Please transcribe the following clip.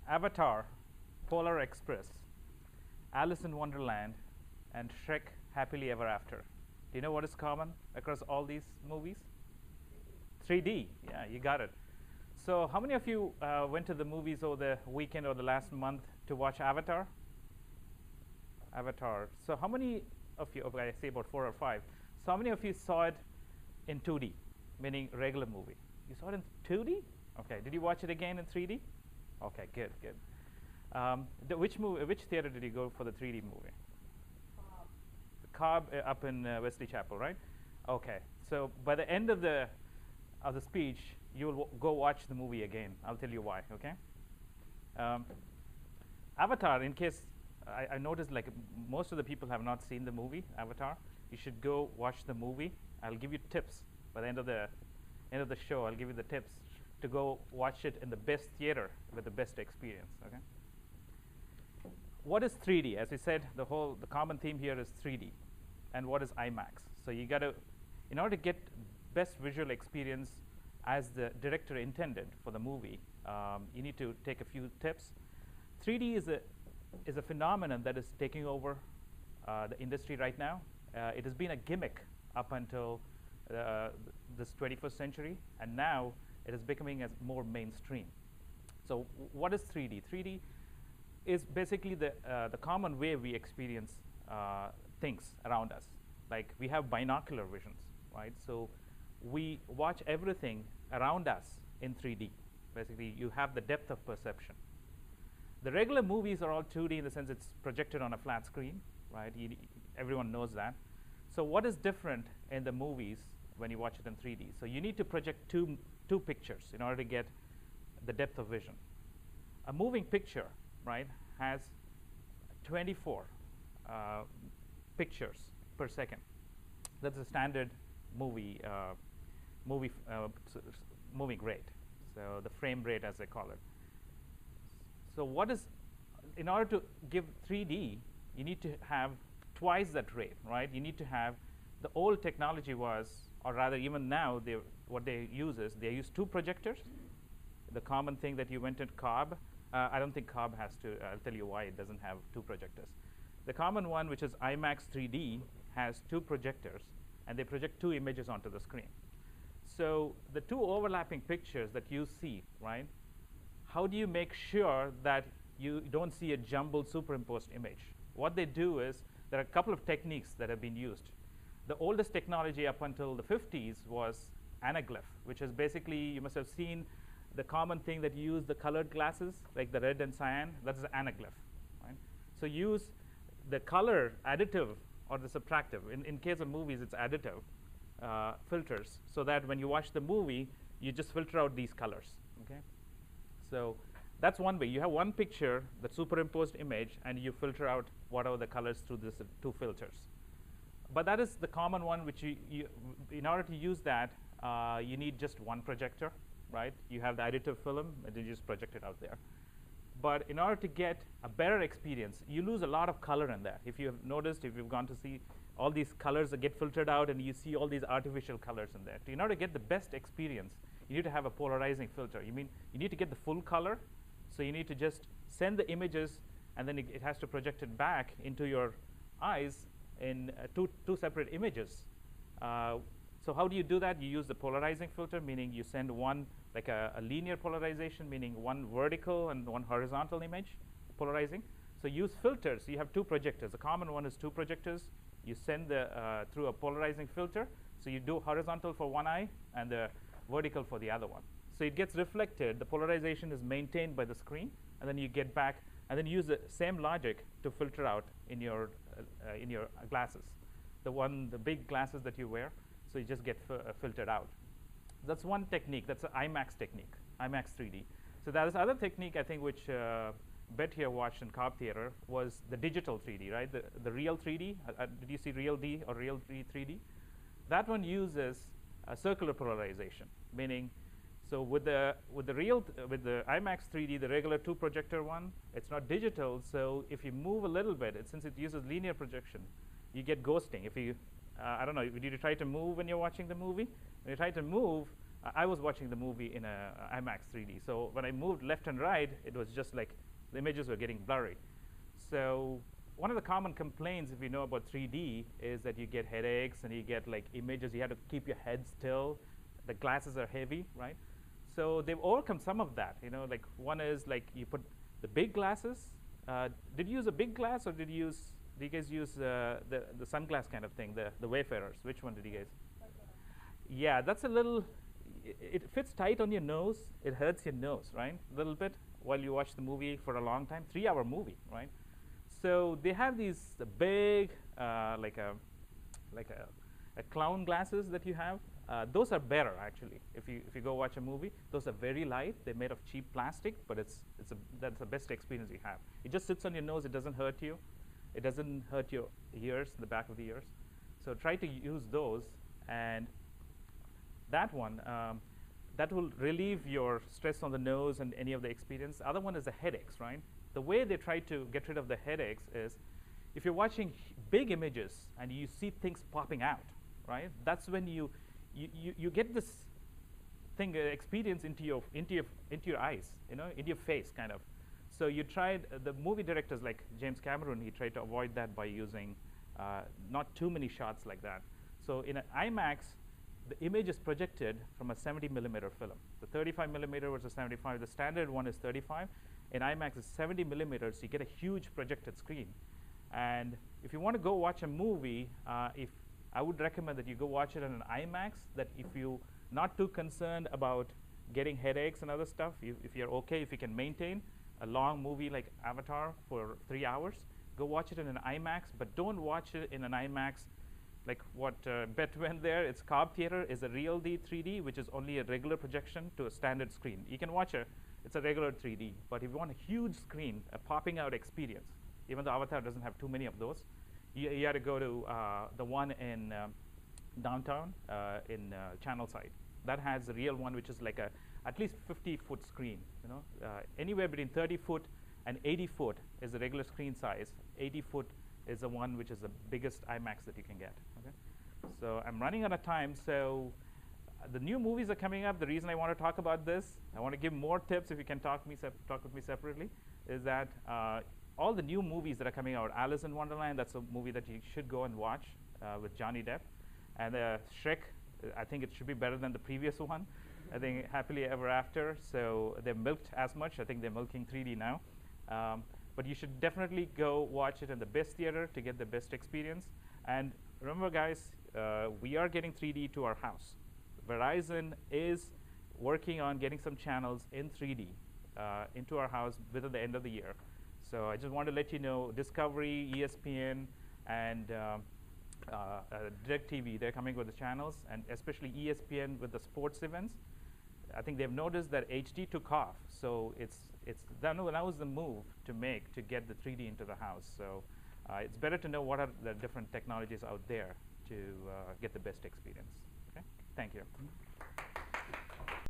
Avatar, Polar Express, Alice in Wonderland, and Shrek Happily Ever After. Do you know what is common across all these movies? 3D. Yeah, you got it. So, how many of you went to the movies over the weekend or the last month to watch Avatar? Avatar. So, how many of you, okay, I say about 4 or 5. So, how many of you saw it in 2D, meaning regular movie? You saw it in 2D? Okay. Did you watch it again in 3D? Okay, good, good. Which theater did you go for the 3D movie? Cobb up in Wesley Chapel, right? Okay. So by the end of the speech, you will go watch the movie again. I'll tell you why. Okay. Avatar. In case I noticed, like most of the people have not seen the movie Avatar, you should go watch the movie. I'll give you tips by the end of the show. I'll give you the tips to go watch it in the best theater with the best experience. Okay. What is 3D? As we said, the common theme here is 3D. And what is IMAX? So you got to, in order to get best visual experience as the director intended for the movie, you need to take a few tips. 3D is a phenomenon that is taking over the industry right now. It has been a gimmick up until this 21st century, and now it is becoming as more mainstream. So what is 3D? 3D is basically the common way we experience things around us. Like we have binocular visions, right? So we watch everything around us in 3D. Basically, you have the depth of perception. The regular movies are all 2D in the sense it's projected on a flat screen, right? Everyone knows that. So what is different in the movies when you watch it in 3D? So you need to project two pictures in order to get the depth of vision. A moving picture, right, has 24 pictures per second. That's a standard moving rate. So the frame rate, as they call it. So in order to give 3D, you need to have twice that rate, right? You need to have, the old technology was, or rather even now, what they use is, they use 2 projectors. The common thing that you went at Cobb, I don't think Cobb has to, I'll tell you why it doesn't have 2 projectors. The common one, which is IMAX 3D, has 2 projectors, and they project 2 images onto the screen. So the 2 overlapping pictures that you see, right, how do you make sure that you don't see a jumbled superimposed image? What they do is, there are a couple of techniques that have been used. The oldest technology up until the 50s was anaglyph, which is basically, you must have seen the common thing that you use the colored glasses, like the red and cyan, that's the anaglyph, right? So use the color additive or the subtractive. In case of movies, it's additive filters, so that when you watch the movie, you just filter out these colors, okay? So that's one way. You have one picture, the superimposed image, and you filter out whatever the colors through these 2 filters. But that is the common one, which in order to use that, you need just one projector, right? You have the additive film, and you just project it out there. But in order to get a better experience, you lose a lot of color in that. If you have noticed, if you've gone to see, all these colors that get filtered out, and you see all these artificial colors in there. In order to get the best experience, you need to have a polarizing filter. You need to get the full color, so you need to just send the images, and then it has to project it back into your eyes in two separate images. So how do you do that? You use the polarizing filter, meaning you send one, like a linear polarization, meaning one vertical and one horizontal image polarizing. So use filters. You have 2 projectors. The common one is 2 projectors. You send through a polarizing filter. So you do horizontal for one eye and the vertical for the other one. So it gets reflected. The polarization is maintained by the screen, and then you get back, and then use the same logic to filter out in your glasses, the big glasses that you wear. So you just get filtered out. That's one technique. That's an IMAX technique, IMAX 3D. So that is other technique, I think, which Bet here watched in Cobb Theater, was the digital 3D, right? The real 3D. Did you see Real D or Real 3D? That one uses a circular polarization, meaning, so with the IMAX 3D, the regular 2 projector one, it's not digital. So if you move a little bit, since it uses linear projection, you get ghosting. If you, I don't know, did you try to move when you're watching the movie? When you try to move, I was watching the movie in a IMAX 3D. So when I moved left and right, it was just like the images were getting blurry. So one of the common complaints, if you know about 3D, is that you get headaches and you get like images. You have to keep your head still. The glasses are heavy, right? So they've overcome some of that. You know, like one is like you put the big glasses. Did you use a big glass, or did you guys use the sunglass kind of thing, the Wayfarers? Which one did you guys? Yeah, that's a little. It fits tight on your nose. It hurts your nose, right? A little bit while you watch the movie for a long time. 3-hour movie, right? So they have these big, like a clown glasses that you have. Those are better actually. If you go watch a movie, those are very light. They're made of cheap plastic, but that's the best experience you have. It just sits on your nose. It doesn't hurt you. It doesn't hurt your ears, the back of the ears. So try to use those, and that one that will relieve your stress on the nose and any of the experience. The other one is the headaches, right? The way they try to get rid of the headaches is if you're watching big images and you see things popping out, right? That's when you get this thing experience into your eyes, you know, into your face, kind of. So you tried the movie directors like James Cameron. He tried to avoid that by using not too many shots like that. So in an IMAX, the image is projected from a 70 millimeter film. The 35 millimeter versus 75. The standard one is 35. In IMAX, it's 70 millimeters. So you get a huge projected screen. And if you want to go watch a movie, if I would recommend that you go watch it on an IMAX. That if you're not too concerned about getting headaches and other stuff, if you're okay, if you can maintain a long movie like Avatar for 3 hours, go watch it in an IMAX. But don't watch it in an IMAX like what Bet went there. It's Cobb Theater is a real 3D, which is only a regular projection to a standard screen. You can watch it's a regular 3D. But if you want a huge screen, a popping out experience, even though Avatar doesn't have too many of those, you had to go to the one in downtown in Channel Side. That has the real one, which is like at least 50-foot screen. You know, anywhere between 30-foot and 80-foot is the regular screen size. 80-foot is the one which is the biggest IMAX that you can get. Okay, so I'm running out of time. So the new movies are coming up. The reason I want to talk about this, I want to give more tips. If you can talk with me separately, is that all the new movies that are coming out. Alice in Wonderland, that's a movie that you should go and watch with Johnny Depp. And Shrek, I think it should be better than the previous one. I think Happily Ever After. So they're milked as much. I think they're milking 3D now. But you should definitely go watch it in the best theater to get the best experience. And remember, guys, we are getting 3D to our house. Verizon is working on getting some channels in 3D into our house within the end of the year. So I just want to let you know, Discovery, ESPN, and DirecTV, they're coming with the channels, and especially ESPN with the sports events. I think they've noticed that HD took off, so that was the move to make to get the 3D into the house. So it's better to know what are the different technologies out there to get the best experience. Okay, thank you.